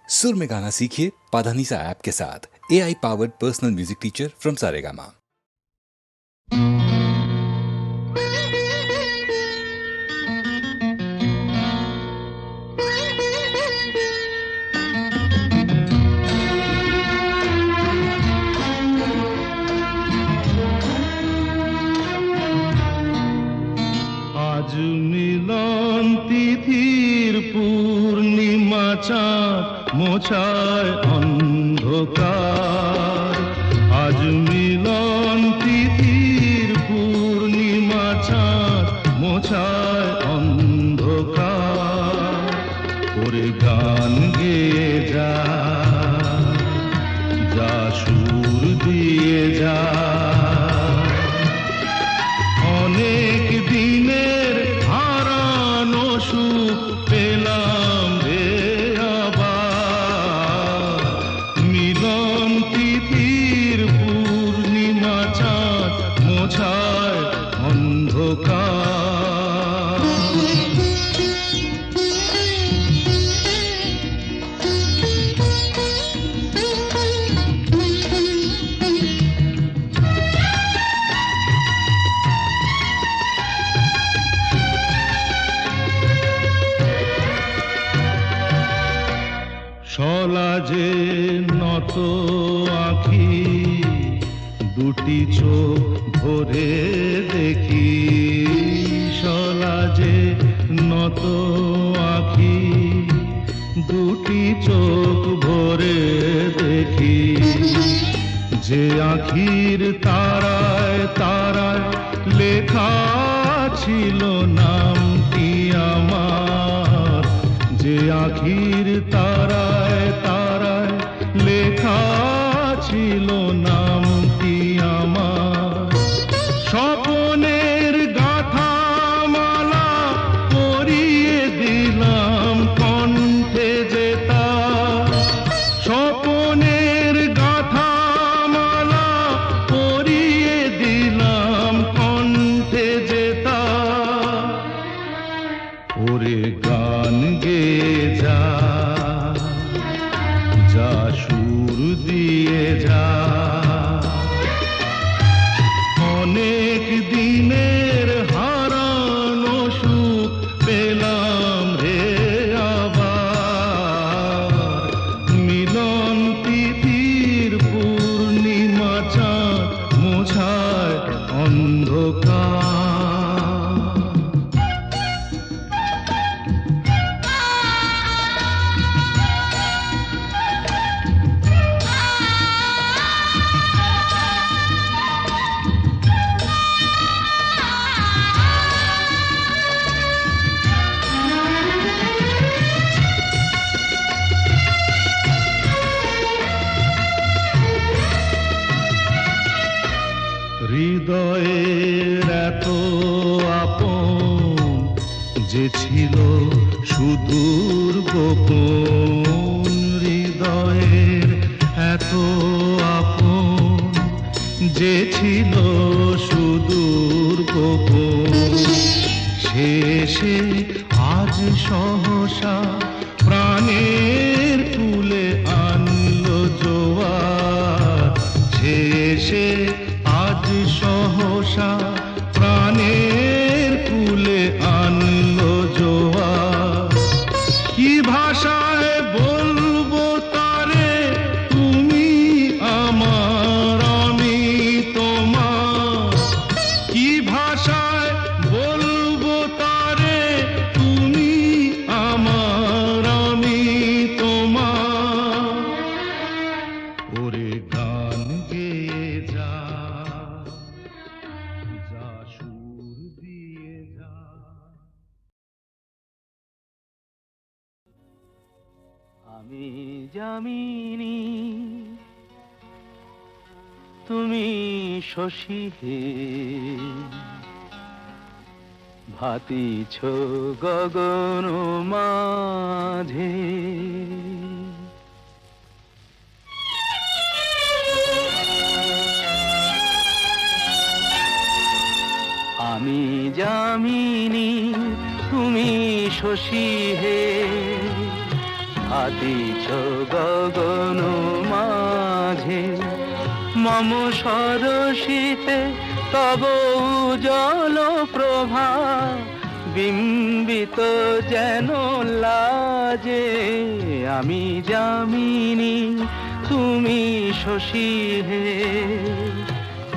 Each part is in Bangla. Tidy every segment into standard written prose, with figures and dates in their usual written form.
सुर में गाना सीखिए पाधानीसा ऐप के साथ। AI powered personal music teacher from Saregama. आज मिलन तिथिर पूर्णिमा चाँद মোছায় অন্ধকার। আজ মিলন তিথির পূর্ণিমা চাঁদ মোছায় অন্ধকার। ওরে গান গেয়ে যা, যা সুর দিয়ে যা, অনেক দিনের হারানো সুখ পেলাম রে আবার। মিলন তিথির পূর্ণিমা চাঁদ মোছায় অন্ধকার। সলাজে নত আঁখি দুটি চোখ ভরে দেখি। সলাজে নত আঁখি দুটি চোখ ভরে দেখি। যে আঁখির তারায় তারায় লেখা ছিল নামটি আমার। যে আঁখির তারায় তারায় লেখা ছিল নামটি আমার। স্বপনের গাথা মালা পরিয়ে দিলাম কণ্ঠে যেতা। স্বপনের গাথা মালা পরিয়ে দিলাম কণ্ঠে যেতা। ওরে গান গেয়ে যা, যা সুর দিয়ে যা, অনেক দিনের হারানো সুখ পেলাম রে আবার। মিলন তিথির পূর্ণিমা চাঁদ মোছায় অন্ধকার। হৃদয়ের এত আপন যে ছিল সুদূর গোপন। হৃদয়ের এত আপন যে ছিল সুদূর গোপন। শেষে আজ সহসা প্রাণের কুলে আনলো জোয়ার। শেষে আজ সহসা প্রাণের কুলে আনলো জোয়ার। কি ভাষায় বলবো তারে তুমি আমার আমি তোমার। কি ভাষায় বলবো তারে তুমি আমার আমি তোমার। ওরে গান গেয়ে যা, যা সুর দিয়ে যা। আমি যামিনী তুমি শশী হে, ভাতিছ গগন মাঝে। আমি যামিনী তুমি শশী হে, ভাতিছ গগন মাঝে মম সরসিতে তব উজ্জ্বল প্রভা বিম্বিত যেন লাজে আমি যামিনী তুমি শশী হে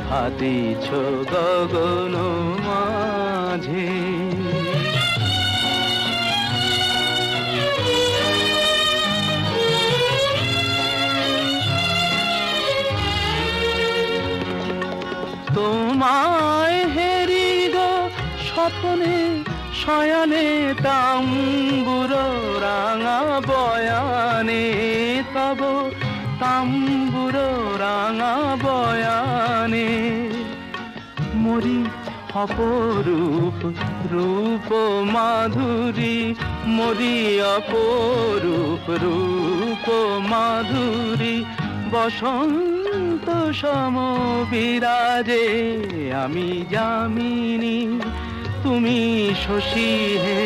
ভাতিছ গগন মাঝে তোমায় হেরি গো স্বপ্নে শয়নে তাম্বুর রাঙা বয়ানে তব তাম্বুর রাঙা বয়ানে মরি অপরূপ রূপ মাধুরী মরি অপরূপ রূপ মাধুরী বসন্ত সম বিরাজে আমি যামিনী তুমি শশী হে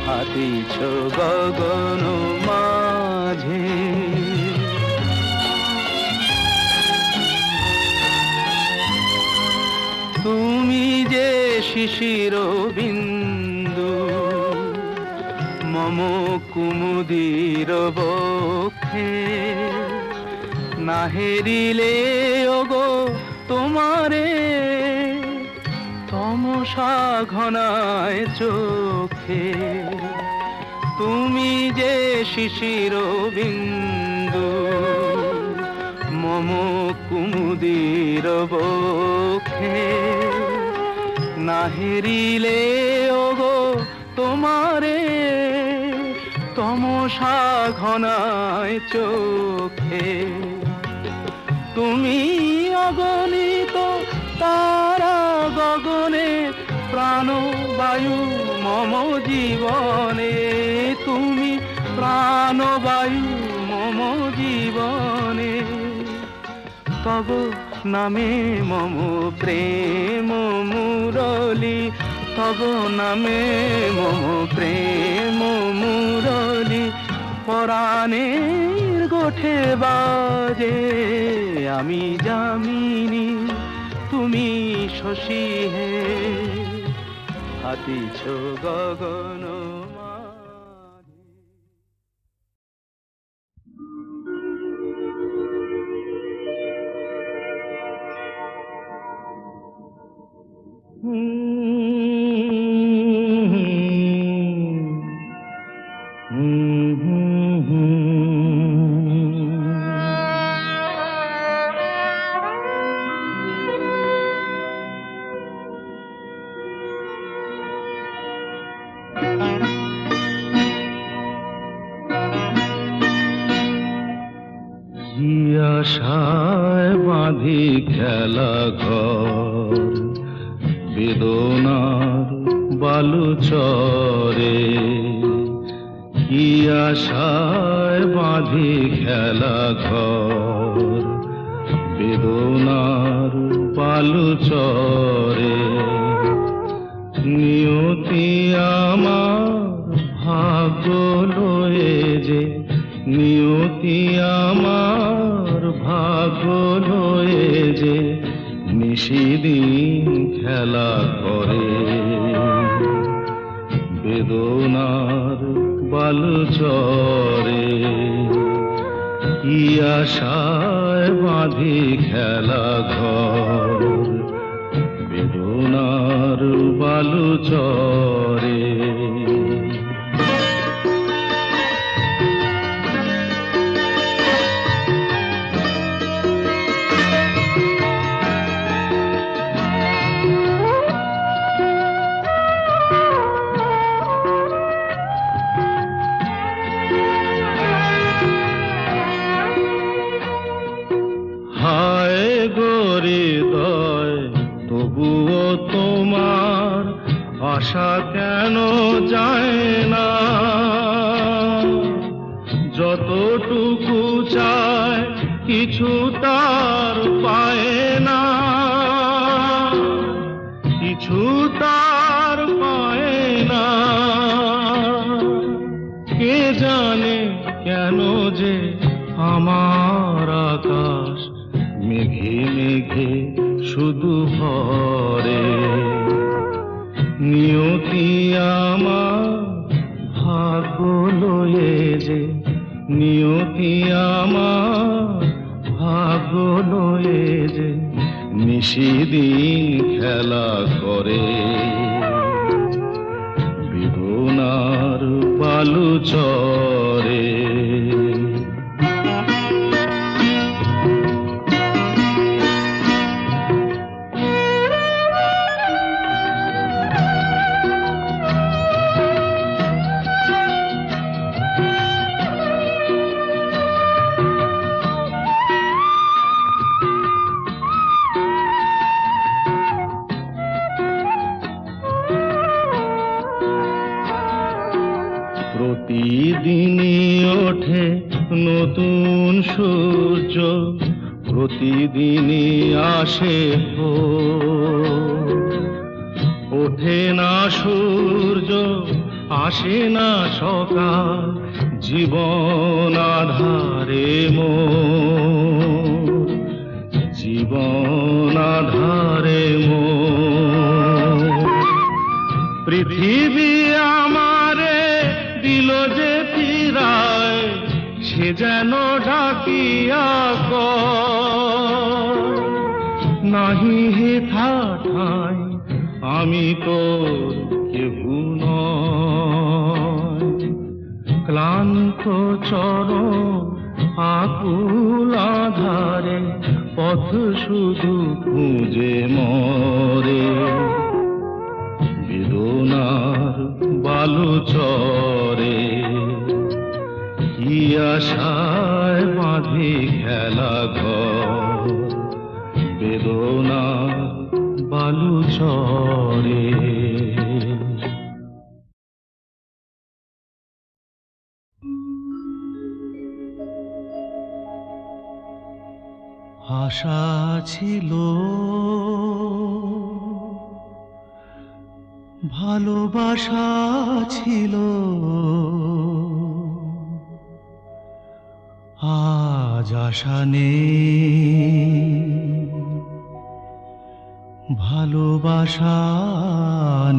হাতিছ গগন মাঝে তুমি যে শিশির বিন্দু মম কুমুদির বক্ষে না হেরিলে ওগো তোমারে তমসা ঘনায় চোখে তুমি যে শিশির বিন্দু মম কুমুদির বক্ষে না হেরিলে ওগো তোমারে তমসা ঘনায় চোখে তুমি অগণিত তারা গগনে প্রাণবায়ু মম জীবনে তুমি প্রাণবায়ু মম জীবনে তব নামে মম প্রেম মুরলী তব নামে মম প্রেম মুরলী পরাণের গোঠে বাজে আমি যামিনী তুমি শশী হে হাতিছ গগন আশায় বাঁধি খেলা ঘর বেদনার বালু চরে কি আশায় বাঁধি খেলা ঘর বেদনার বালু চরে নিয়তি আমার ভাগ্য লয়ে যে নিয়তি আমার ভাগ্য লয়ে যে নিশিদিন খেলা করে বেদনার বালু চরে কি আশায় বাঁধি খেলা ঘর বেদনার বালু চরে আশা কেন যায় না যতটুকু চায় কিছু তার পায় না কিছু তার পায় না কে জানে আমার আকাশ মেঘে মেঘে শুধু ভরে, নিয়তি আমার ভাগ্য লয়ে যে, নিয়তি আমার ভাগ্য লয়ে যে নিশিদিন খেলা করে, বেদনার বালু চরে। প্রতিদিনই ওঠে নতুন সূর্য, প্রতিদিনই আসে ভোর। ওঠে না সূর্য, আসে না সকাল, জীবন আধারে মোর, জীবন আধারে মোর। পৃথিবী আমারে দিল যে ফিরায়, সে যেন ডাকিয়া কয়, নাহি হে ঠাঠাই আমি তোর কেহু নয়। ক্লান্ত চরণ আকুল আধারে পথ শুধু খুঁজে মরে, বেদনার বালু চরে। কি আশায় বাঁধি খেলা ঘর, বেদনার বালু চরে। আশা ছিল, ভালোবাসা ছিল, আজ আশা নেই, ভালোবাসা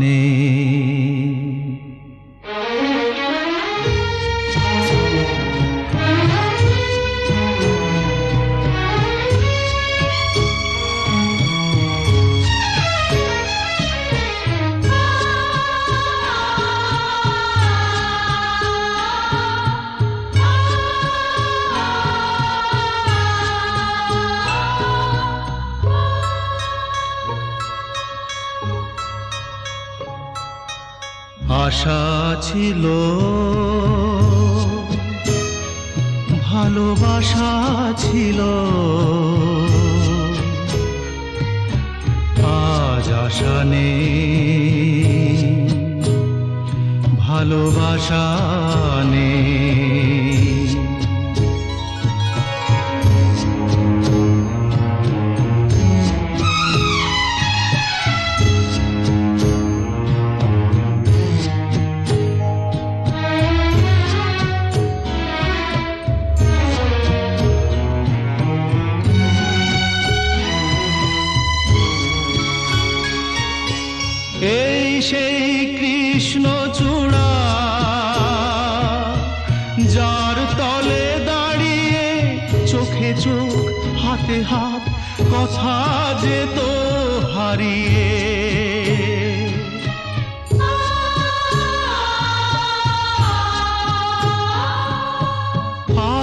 নেই। আশা ছিল, ভালোবাসা ছিল, আজ আশা নেই, ভালোবাসা নেই। এই সেই কৃষ্ণ চূড়া, যার তলে দাঁড়িয়ে চোখে চোখ হাতে হাত কথা যেত হারিয়ে।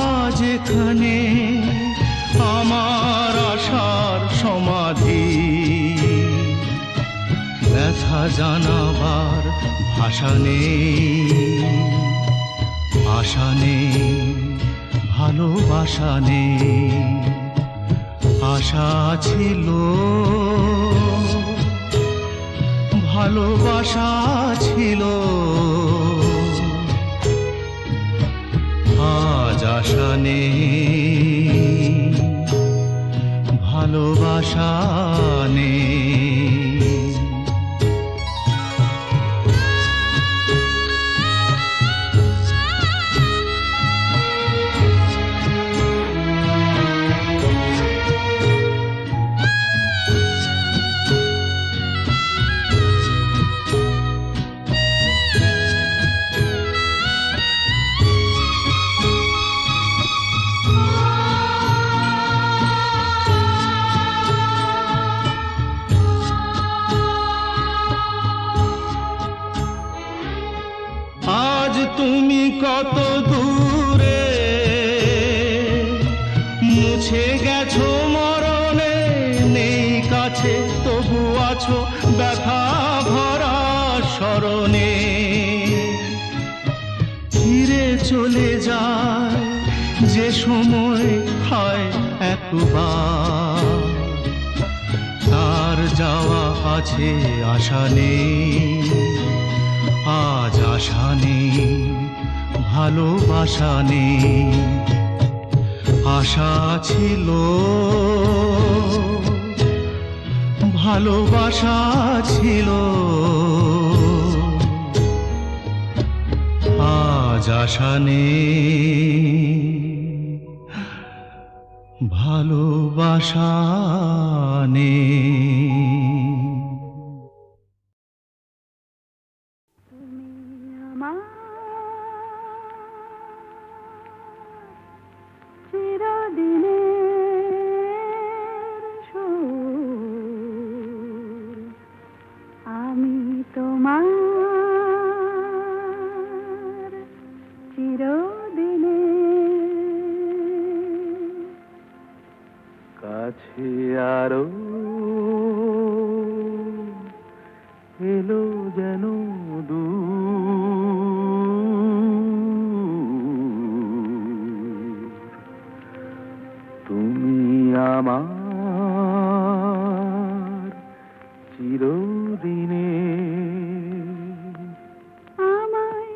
আজ এখানে আমার আশার সমাধি, ব্যথা জানাবার ভাষা নেই, আশা নেই, ভালোবাসা নেই। আশা ছিল, ভালোবাসা ছিল, আজ আশা নেই, ভালোবাসা নেই। আছো ব্যথা ভরা স্মরণে, ফিরে চলে যায় যে সময় হয় একবার, তার যাওয়া আছে আশা নেই, আজ আশা নেই, ভালোবাসা নেই। আশা ছিল, ভালোবাসা ছিল, আজ আশা নেই, ভালোবাসা নেই। আমি তোমার চিরদিনে, কাছে আরো এলো যেন দূর, তুমি আমার চিরদিনে। আমায়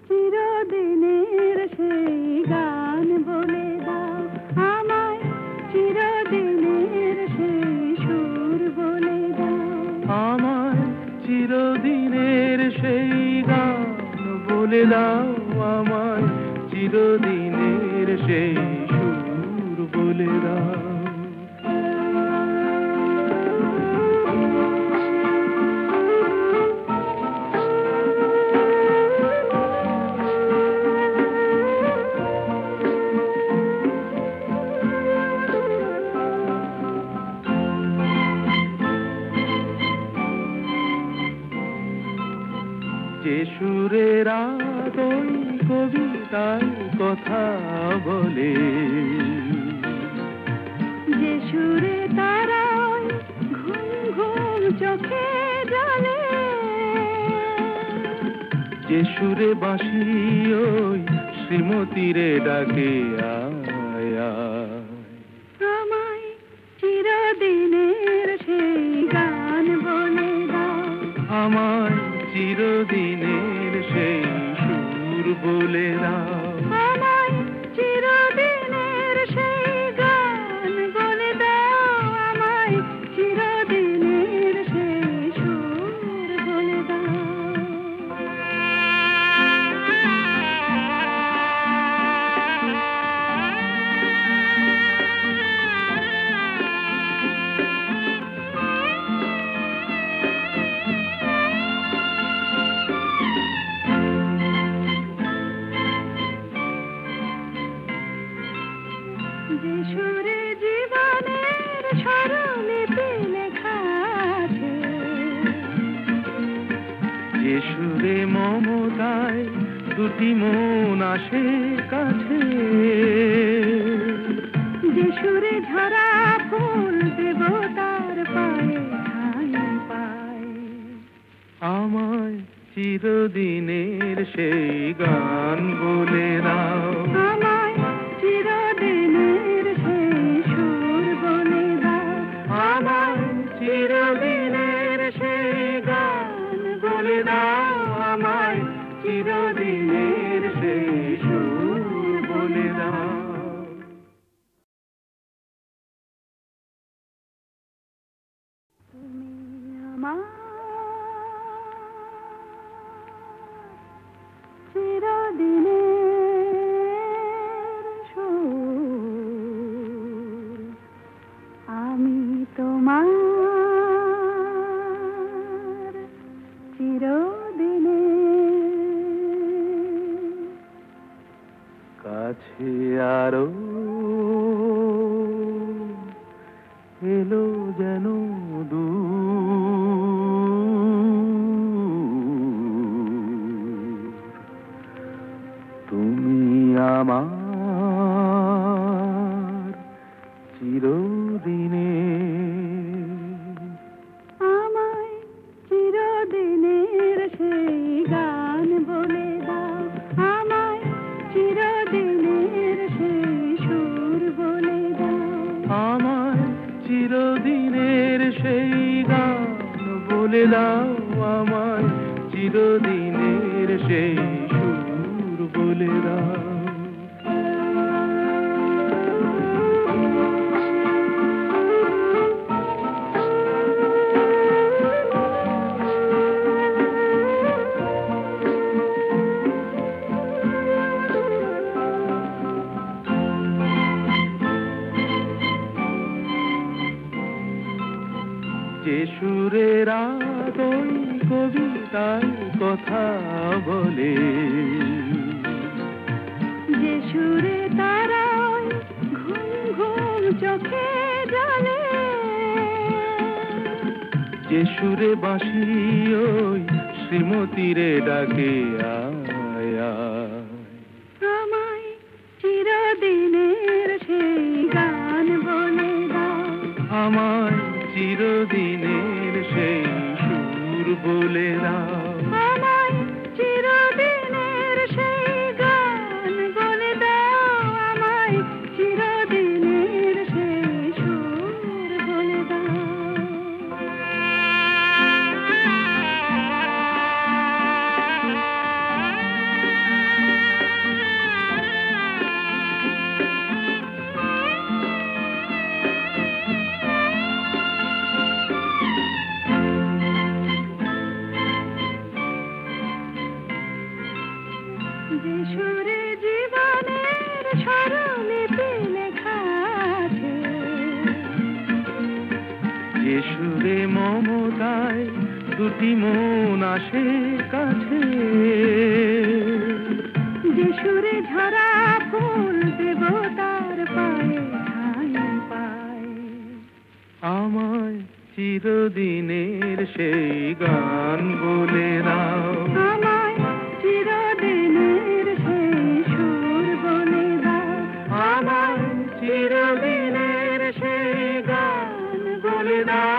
চিরদিনের সেই গান বলে দাও, আমায় চিরদিনের সেই সুর বলে দাও, আমার চিরদিনের সেই গান বলে দাও, আমায় চিরদিনের সেই সুর বলে দাও। যে সুরের ওই কবিতার কথা বলে, যে সুরে তারা ঘুম ঘুম চোখে জলে, যে সুরে বাঁশি ওই শ্রীমতীরে ডাকে আয় আয়। আমায় চিরদিনের সেই গান বলে দাও, আমায় চিরদিনের সেই সুর বলে দাও। আমায় চিরদিনের সেই গান বলে দাও, আমায় চিরদিনের সেই সুর বলে দাও। যে সুরে জীবনের স্বরলিপি লেখা আছে, যে সুরে মমতায় দুটি মন আসে কাছে, যে সুরে ঝরা ফুল দেবতার পায়ে ঠাঁই পায়, আমায় চিরদিনের সেই গান বলে দাও। আমায় চিরদিনের সেই সুর বলে দাও, আমায় চিরদিনের সেই গান বলে দাও, আমায় চিরদিনের সেই সুর বলে দাও। তুমি আমার চিরদিনের সুর, আমি তোমার চিরদিনে, কাছে আরো এলো যেন দূর, তুমি আমার চিরদিনে। আমায় দাও আমায় চিরদিনের সেই সুর বলে দাও। যে সুরের আদই কবিতার কথা বলে, যে সুরে তারায় ঘুম ঘুম চোখে জলে, যে সুরে বাঁশি ওই শ্রীমতীরে ডাকে আয় আয়। আমায় চিরদিনের সেই গান বলে দাও, আমায় চিরদিনের সেই সুর বলে দাও। আমায় চিরদিনের সেই গান বলে দাও, আমায় চিরদিনের সেই সুর বলে দাও। যে সুরে জীবনের স্বরলিপি লেখা আছে, যে সুরে মমতায় দুটি মন আসে কাছে, যে সুরে ঝরা ফুল দেবতার পায়ে ঠাঁই পায়, আমায় চিরদিনের সেই গান বলে দাও। আমায় চিরদিনের সেই সুর বলে দাও, আমায় চিরদিনের সেই গান বলে দাও।